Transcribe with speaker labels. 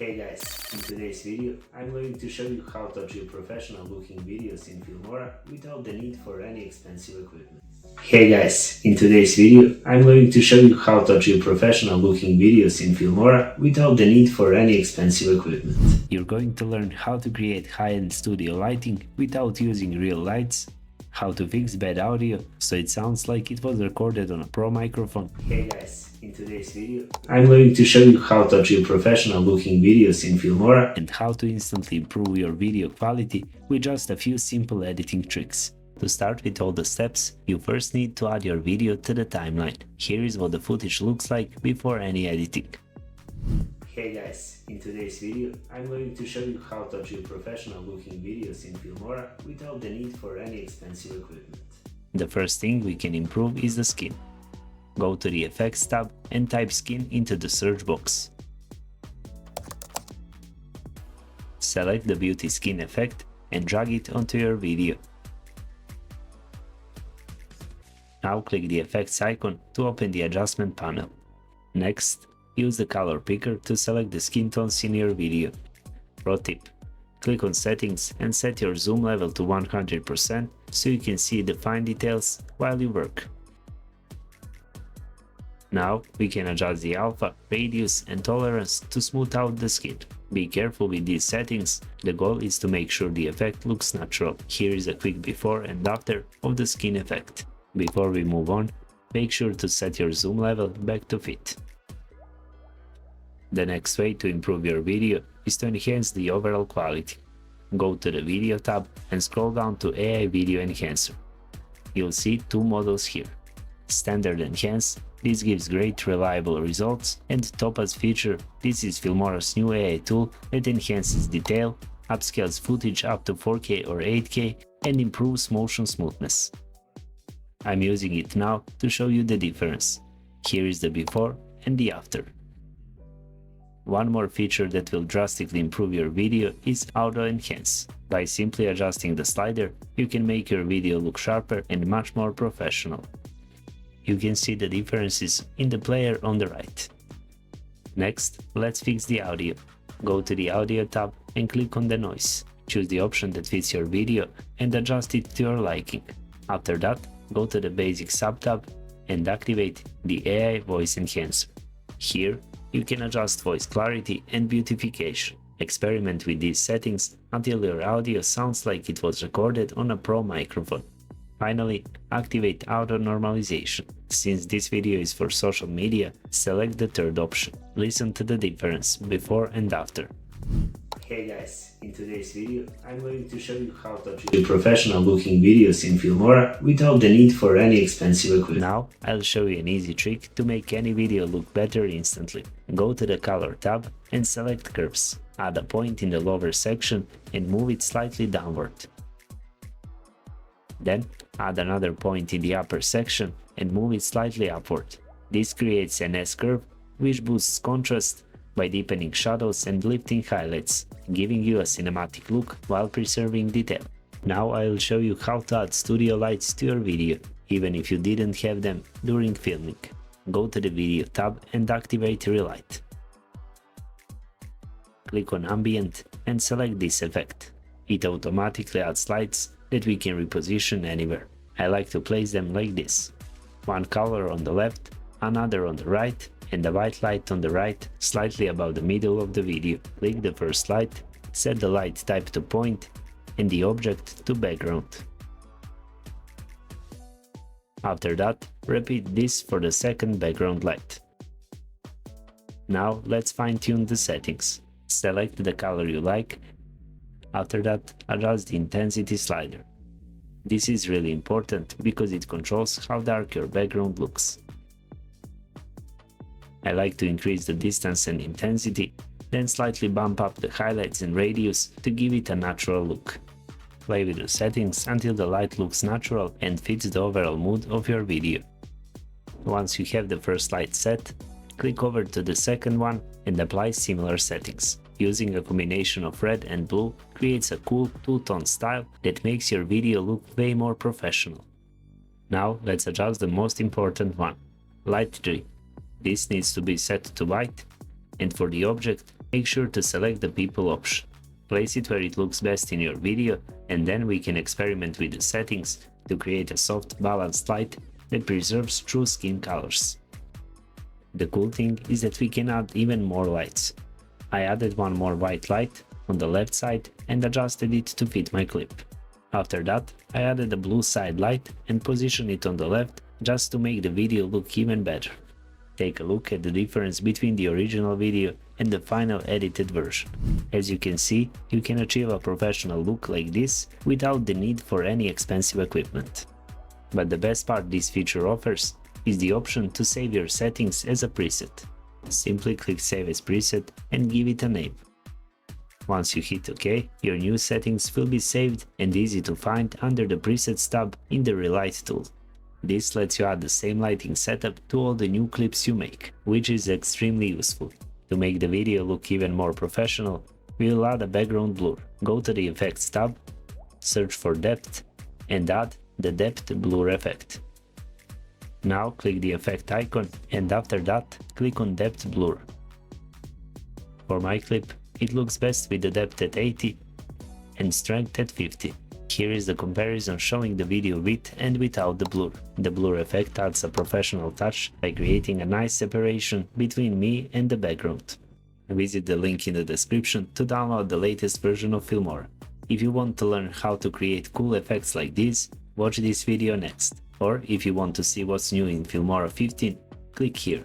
Speaker 1: Hey guys, in today's video I'm going to show you how to achieve professional looking videos in Filmora without the need for any expensive equipment. Hey guys, in today's video I'm going to show you how to achieve professional looking videos in Filmora without the need for any expensive equipment. You're going to learn how to create high-end studio lighting without using real lights, how to fix bad audio so it sounds like it was recorded on a pro microphone. Hey guys, in today's video I'm going to show you how to achieve professional looking videos in Filmora and how to instantly improve your video quality with just a few simple editing tricks. To start with all the steps, you first need to add your video to the timeline. Here is what the footage looks like before any editing. Hey guys, in today's video I'm going to show you how to achieve professional looking videos in Filmora without the need for any expensive equipment. The first thing we can improve is the skin. Go to the Effects tab and type skin into the search box. Select the beauty skin effect and drag it onto your video. Now click the effects icon to open the adjustment panel. Next, use the color picker to select the skin tones in your video. Pro tip: click on settings and set your zoom level to 100% so you can see the fine details while you work. Now we can adjust the alpha, radius and tolerance to smooth out the skin. Be careful with these settings, the goal is to make sure the effect looks natural. Here is a quick before and after of the skin effect. Before we move on, make sure to set your zoom level back to fit. The next way to improve your video is to enhance the overall quality. Go to the Video tab and scroll down to AI Video Enhancer. You'll see two models here. Standard Enhance, this gives great reliable results, and Topaz Feature, this is Filmora's new AI tool that enhances detail, upscales footage up to 4K or 8K, and improves motion smoothness. I'm using it now to show you the difference. Here is the before and the after. One more feature that will drastically improve your video is Auto Enhance. By simply adjusting the slider, you can make your video look sharper and much more professional. You can see the differences in the player on the right. Next, let's fix the audio. Go to the Audio tab and click on the noise. Choose the option that fits your video and adjust it to your liking. After that, go to the Basic sub-tab and activate the AI Voice Enhancer. Here, you can adjust voice clarity and beautification. Experiment with these settings until your audio sounds like it was recorded on a pro microphone. Finally, activate Auto Normalization. Since this video is for social media, select the third option. Listen to the difference before and after. Hey guys, in today's video I'm going to show you how to achieve professional looking videos in Filmora without the need for any expensive equipment. Now I'll show you an easy trick to make any video look better instantly. Go to the Color tab and select Curves. Add a point in the lower section and move it slightly downward. Then add another point in the upper section and move it slightly upward. This creates an S-curve which boosts contrast by deepening shadows and lifting highlights, giving you a cinematic look while preserving detail. Now I'll show you how to add studio lights to your video, even if you didn't have them during filming. Go to the Video tab and activate Relight. Click on Ambient and select this effect. It automatically adds lights that we can reposition anywhere. I like to place them like this. One color on the left, another on the right, and a white light on the right, slightly above the middle of the video. Click the first light, set the light type to point, and the object to background. After that, repeat this for the second background light. Now let's fine-tune the settings. Select the color you like. After that, adjust the intensity slider. This is really important because it controls how dark your background looks. I like to increase the distance and intensity, then slightly bump up the highlights and radius to give it a natural look. Play with the settings until the light looks natural and fits the overall mood of your video. Once you have the first light set, click over to the second one and apply similar settings. Using a combination of red and blue creates a cool two-tone style that makes your video look way more professional. Now let's adjust the most important one, light tree. This needs to be set to white, and for the object, Make sure to select the people option. Place it where it looks best in your video, and then we can experiment with the settings to create a soft, balanced light that preserves true skin colors. The cool thing is that we can add even more lights. I added one more white light on the left side and adjusted it to fit my clip. After that, I added a blue side light and positioned it on the left just to make the video look even better. Take a look at the difference between the original video and the final edited version. As you can see, you can achieve a professional look like this without the need for any expensive equipment. But the best part this feature offers is the option to save your settings as a preset. Simply click Save as Preset and give it a name. Once you hit OK, your new settings will be saved and easy to find under the Presets tab in the Relight tool. This lets you add the same lighting setup to all the new clips you make, which is extremely useful. To make the video look even more professional, we will add a background blur. Go to the Effects tab, search for Depth, and add the Depth Blur effect. Now click the effect icon and after that click on Depth Blur. For my clip, it looks best with the depth at 80 and strength at 50. Here is the comparison showing the video with and without the blur. The blur effect adds a professional touch by creating a nice separation between me and the background. Visit the link in the description to download the latest version of Filmora. If you want to learn how to create cool effects like this, watch this video next. Or if you want to see what's new in Filmora 15, click here.